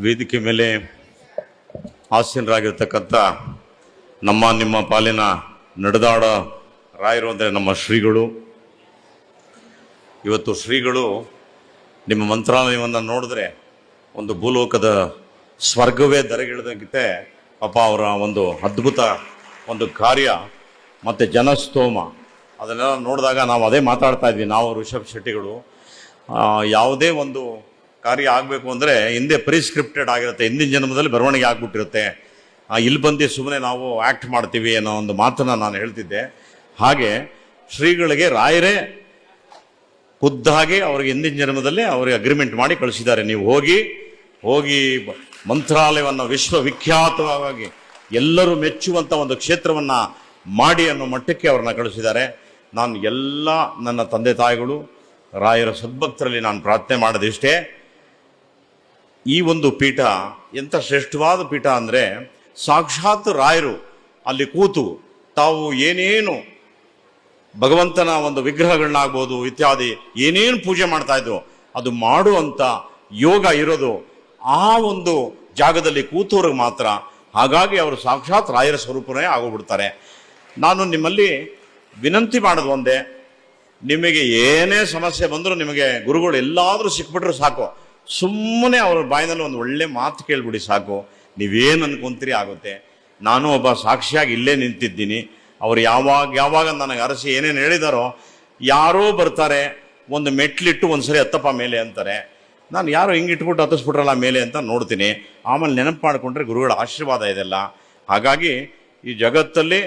ವೇದಿಕೆ ಮೇಲೆ ಆಸೀನರಾಗಿರ್ತಕ್ಕಂಥ ನಿಮ್ಮ ಪಾಲಿನ ನಡೆದಾಡ ರಾಯರು ಅಂದರೆ ನಮ್ಮ ಶ್ರೀಗಳು. ಇವತ್ತು ಶ್ರೀಗಳು ನಿಮ್ಮ ಮಂತ್ರಾಲಯವನ್ನು ನೋಡಿದ್ರೆ ಒಂದು ಭೂಲೋಕದ ಸ್ವರ್ಗವೇ ಧರೆಗಿಳಿದಂತೆ ಪಾಪ ಅವರ ಒಂದು ಅದ್ಭುತ ಒಂದು ಕಾರ್ಯ ಮತ್ತು ಜನಸ್ತೋಮ ಅದನ್ನೆಲ್ಲ ನೋಡಿದಾಗ ನಾವು ಅದೇ ಮಾತಾಡ್ತಾ ಇದ್ವಿ. ನಾವು ರಿಷಬ್ ಶೆಟ್ಟಿಗಳು ಯಾವುದೇ ಒಂದು ಕಾರ್ಯ ಆಗಬೇಕು ಅಂದರೆ ಹಿಂದೆ ಪ್ರಿಸ್ಕ್ರಿಪ್ಟೆಡ್ ಆಗಿರುತ್ತೆ, ಹಿಂದಿನ ಜನ್ಮದಲ್ಲಿ ಬರವಣಿಗೆ ಆಗ್ಬಿಟ್ಟಿರುತ್ತೆ. ಇಲ್ಲಿ ಬಂದು ಸುಮ್ಮನೆ ನಾವು ಆ್ಯಕ್ಟ್ ಮಾಡ್ತೀವಿ ಅನ್ನೋ ಒಂದು ಮಾತನ್ನು ನಾನು ಹೇಳ್ತಿದ್ದೆ. ಹಾಗೆ ಶ್ರೀಗಳಿಗೆ ರಾಯರೇ ಖುದ್ದಾಗಿ ಅವ್ರಿಗೆ ಹಿಂದಿನ ಜನ್ಮದಲ್ಲೇ ಅವ್ರಿಗೆ ಅಗ್ರಿಮೆಂಟ್ ಮಾಡಿ ಕಳಿಸಿದ್ದಾರೆ. ನೀವು ಹೋಗಿ ಮಂತ್ರಾಲಯವನ್ನು ವಿಶ್ವವಿಖ್ಯಾತವಾಗಿ ಎಲ್ಲರೂ ಮೆಚ್ಚುವಂಥ ಒಂದು ಕ್ಷೇತ್ರವನ್ನು ಮಾಡಿ ಅನ್ನೋ ಮಟ್ಟಕ್ಕೆ ಅವ್ರನ್ನ ಕಳಿಸಿದ್ದಾರೆ. ನಾನು ಎಲ್ಲ ನನ್ನ ತಂದೆ ತಾಯಿಗಳು ರಾಯರ ಸದ್ಭಕ್ತರಲ್ಲಿ ನಾನು ಪ್ರಾರ್ಥನೆ ಮಾಡೋದಿಷ್ಟೇ, ಈ ಒಂದು ಪೀಠ ಎಂಥ ಶ್ರೇಷ್ಠವಾದ ಪೀಠ ಅಂದರೆ ಸಾಕ್ಷಾತ್ ರಾಯರು ಅಲ್ಲಿ ಕೂತು ತಾವು ಏನೇನು ಭಗವಂತನ ಒಂದು ವಿಗ್ರಹಗಳನ್ನಾಗ್ಬೋದು ಇತ್ಯಾದಿ ಏನೇನು ಪೂಜೆ ಮಾಡ್ತಾ ಇದ್ರು ಅದು ಮಾಡುವಂಥ ಯೋಗ ಇರೋದು ಆ ಒಂದು ಜಾಗದಲ್ಲಿ ಕೂತವ್ರಿಗೆ ಮಾತ್ರ. ಹಾಗಾಗಿ ಅವರು ಸಾಕ್ಷಾತ್ ರಾಯರ ಸ್ವರೂಪನೇ ಆಗೋಗ್ಬಿಡ್ತಾರೆ. ನಾನು ನಿಮ್ಮಲ್ಲಿ ವಿನಂತಿ ಮಾಡೋದು ಒಂದೇ, ನಿಮಗೆ ಏನೇ ಸಮಸ್ಯೆ ಬಂದರೂ ನಿಮಗೆ ಗುರುಗಳು ಎಲ್ಲಾದರೂ ಸಿಕ್ಬಿಟ್ರು ಸಾಕು, ಸುಮ್ಮನೆ ಅವ್ರ ಬಾಯಿನಲ್ಲಿ ಒಂದು ಒಳ್ಳೆ ಮಾತು ಕೇಳ್ಬಿಡಿ ಸಾಕು, ನೀವೇನು ಅನ್ಕೊಂತೀರಿ ಆಗುತ್ತೆ. ನಾನು ಒಬ್ಬ ಸಾಕ್ಷಿಯಾಗಿ ಇಲ್ಲೇ ನಿಂತಿದ್ದೀನಿ. ಅವ್ರು ಯಾವಾಗ ನನಗೆ ಅರಸಿ ಏನೇನು ಹೇಳಿದಾರೋ, ಯಾರೋ ಬರ್ತಾರೆ ಒಂದು ಮೆಟ್ಲಿಟ್ಟು ಒಂದ್ಸರಿ ಹತ್ತಪ್ಪ ಮೇಲೆ ಅಂತಾರೆ, ನಾನು ಯಾರೋ ಹಿಂಗೆ ಇಟ್ಬಿಟ್ಟು ಹತ್ತಿಸ್ಬಿಟ್ರಲ್ಲ ಮೇಲೆ ಅಂತ ನೋಡ್ತೀನಿ. ಆಮೇಲೆ ನೆನಪು ಮಾಡಿಕೊಂಡ್ರೆ ಗುರುಗಳ ಆಶೀರ್ವಾದ ಇದೆಲ್ಲ. ಹಾಗಾಗಿ ಈ ಜಗತ್ತಲ್ಲಿ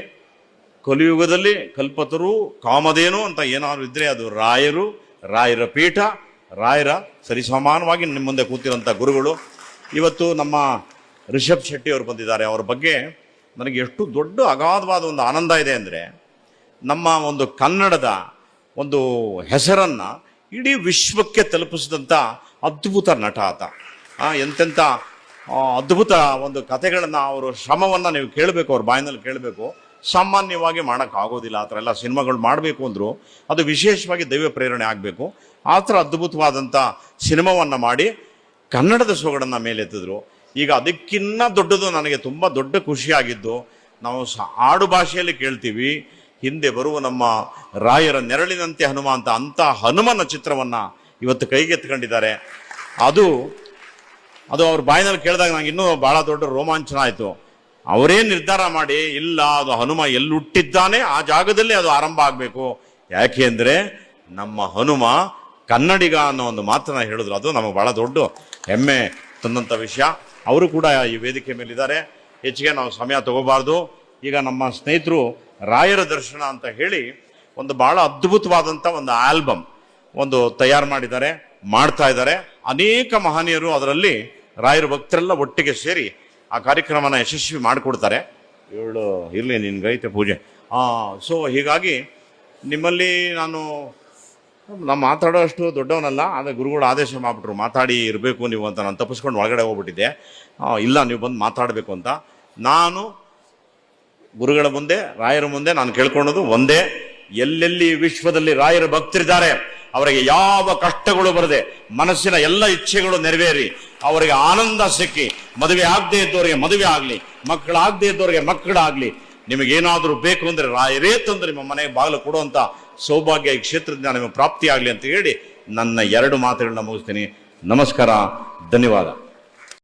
ಕಲಿಯುಗದಲ್ಲಿ ಕಲ್ಪತರು ಕಾಮಧೇನು ಅಂತ ಏನಾದ್ರು ಇದ್ರೆ ಅದು ರಾಯರು, ರಾಯರ ಪೀಠ, ರಾಯರ ಸರಿಸಮಾನವಾಗಿ ನಿಮ್ಮ ಮುಂದೆ ಕೂತಿರೋಂಥ ಗುರುಗಳು. ಇವತ್ತು ನಮ್ಮ ರಿಷಬ್ ಶೆಟ್ಟಿ ಅವರು ಬಂದಿದ್ದಾರೆ. ಅವ್ರ ಬಗ್ಗೆ ನನಗೆ ಎಷ್ಟು ದೊಡ್ಡ ಅಗಾಧವಾದ ಒಂದು ಆನಂದ ಇದೆ ಅಂದರೆ, ನಮ್ಮ ಒಂದು ಕನ್ನಡದ ಒಂದು ಹೆಸರನ್ನು ಇಡೀ ವಿಶ್ವಕ್ಕೆ ತಲುಪಿಸಿದಂಥ ಅದ್ಭುತ ನಟ ಆತ. ಎಂತೆಂಥ ಅದ್ಭುತ ಒಂದು ಕಥೆಗಳನ್ನು ಅವರು ಶ್ರಮವನ್ನು ನೀವು ಕೇಳಬೇಕು, ಅವ್ರ ಬಾಯಿನಲ್ಲಿ ಕೇಳಬೇಕು. ಸಾಮಾನ್ಯವಾಗಿ ಮಾಡೋಕ್ಕಾಗೋದಿಲ್ಲ. ಆ ಥರ ಎಲ್ಲ ಸಿನಿಮಾಗಳು ಮಾಡಬೇಕು ಅಂದರು ಅದು ವಿಶೇಷವಾಗಿ ದೈವ ಪ್ರೇರಣೆ ಆಗಬೇಕು. ಆ ಥರ ಅದ್ಭುತವಾದಂಥ ಸಿನಿಮಾವನ್ನು ಮಾಡಿ ಕನ್ನಡದ ಸೊಗಡನ್ನು ಮೇಲೆತ್ತಿದ್ರು. ಈಗ ಅದಕ್ಕಿನ್ನ ದೊಡ್ಡದು, ನನಗೆ ತುಂಬ ದೊಡ್ಡ ಖುಷಿಯಾಗಿದ್ದು, ನಾವು ಆಡು ಭಾಷೆಯಲ್ಲಿ ಕೇಳ್ತೀವಿ, ಹಿಂದೆ ಬರುವ ನಮ್ಮ ರಾಯರ ನೆರಳಿನಂತೆ ಹನುಮ ಅಂತ ಹನುಮನ ಚಿತ್ರವನ್ನು ಇವತ್ತು ಕೈಗೆತ್ಕೊಂಡಿದ್ದಾರೆ. ಅದು ಅವ್ರ ಬಾಯಿನಲ್ಲಿ ಕೇಳಿದಾಗ ನಂಗೆ ಇನ್ನೂ ಭಾಳ ದೊಡ್ಡ ರೋಮಾಂಚನ ಆಯಿತು. ಅವರೇ ನಿರ್ಧಾರ ಮಾಡಿ, ಇಲ್ಲ ಅದು ಹನುಮ ಎಲ್ಲಿ ಹುಟ್ಟಿದ್ದಾನೆ ಆ ಜಾಗದಲ್ಲಿ ಅದು ಆರಂಭ ಆಗಬೇಕು. ಯಾಕೆ ಅಂದರೆ ನಮ್ಮ ಹನುಮ ಕನ್ನಡಿಗ ಅನ್ನೋ ಒಂದು ಮಾತನ್ನ ಹೇಳಿದ್ರು. ಅದು ನಮಗೆ ಭಾಳ ದೊಡ್ಡ ಹೆಮ್ಮೆ ತಂದಂಥ ವಿಷಯ. ಅವರು ಕೂಡ ಈ ವೇದಿಕೆ ಮೇಲಿದ್ದಾರೆ. ಹೆಚ್ಚಿಗೆ ನಾವು ಸಮಯ ತಗೋಬಾರ್ದು. ಈಗ ನಮ್ಮ ಸ್ನೇಹಿತರು ರಾಯರ ದರ್ಶನ ಅಂತ ಹೇಳಿ ಒಂದು ಭಾಳ ಅದ್ಭುತವಾದಂಥ ಒಂದು ಆಲ್ಬಮ್ ಒಂದು ತಯಾರು ಮಾಡಿದ್ದಾರೆ, ಮಾಡ್ತಾ ಇದ್ದಾರೆ. ಅನೇಕ ಮಹನೀಯರು ಅದರಲ್ಲಿ ರಾಯರ ಭಕ್ತರೆಲ್ಲ ಒಟ್ಟಿಗೆ ಸೇರಿ ಆ ಕಾರ್ಯಕ್ರಮನ ಯಶಸ್ವಿ ಮಾಡಿಕೊಡ್ತಾರೆ. ಇರಲಿ ನಿನ್ಗೈತೆ ಪೂಜೆ. ಸೊ ಹೀಗಾಗಿ ನಿಮ್ಮಲ್ಲಿ ನಾನು ಮಾತಾಡೋ ಅಷ್ಟು ದೊಡ್ಡವನಲ್ಲ, ಆದರೆ ಗುರುಗಳು ಆದೇಶ ಮಾಡಿಬಿಟ್ರು ಮಾತಾಡಿ ಇರಬೇಕು ನೀವು ಅಂತ. ನಾನು ತಪ್ಪಿಸ್ಕೊಂಡು ಒಳಗಡೆ ಹೋಗ್ಬಿಟ್ಟಿದ್ದೆ. ಇಲ್ಲ ನೀವು ಬಂದು ಮಾತಾಡಬೇಕು ಅಂತ. ನಾನು ಗುರುಗಳ ಮುಂದೆ ರಾಯರ ಮುಂದೆ ನಾನು ಕೇಳ್ಕೊಳ್ಳೋದು ಒಂದೇ, ಎಲ್ಲೆಲ್ಲಿ ವಿಶ್ವದಲ್ಲಿ ರಾಯರ ಭಕ್ತರಿದ್ದಾರೆ ಅವರಿಗೆ ಯಾವ ಕಷ್ಟಗಳು ಬರದೆ ಮನಸ್ಸಿನ ಎಲ್ಲ ಇಚ್ಛೆಗಳು ನೆರವೇರಿ ಅವರಿಗೆ ಆನಂದ ಸಿಕ್ಕಿ, ಮದುವೆ ಆಗದೆ ಇದ್ದವರಿಗೆ ಮದುವೆ ಆಗಲಿ, ಮಕ್ಕಳಾಗದೆ ಇದ್ದವರಿಗೆ ಮಕ್ಕಳಾಗಲಿ, ನಿಮಗೇನಾದರೂ ಬೇಕು ಅಂದರೆ ರಾಯರೇ ತಂದು ನಿಮ್ಮ ಮನೆಗೆ ಬಾಗಿಲು ಕೊಡುವಂಥ ಸೌಭಾಗ್ಯ ಈ ಕ್ಷೇತ್ರದಿಂದ ನಿಮಗೆ ಪ್ರಾಪ್ತಿಯಾಗಲಿ ಅಂತ ಹೇಳಿ ನನ್ನ 2 ಮಾತುಗಳನ್ನ ಮುಗಿಸ್ತೀನಿ. ನಮಸ್ಕಾರ, ಧನ್ಯವಾದ.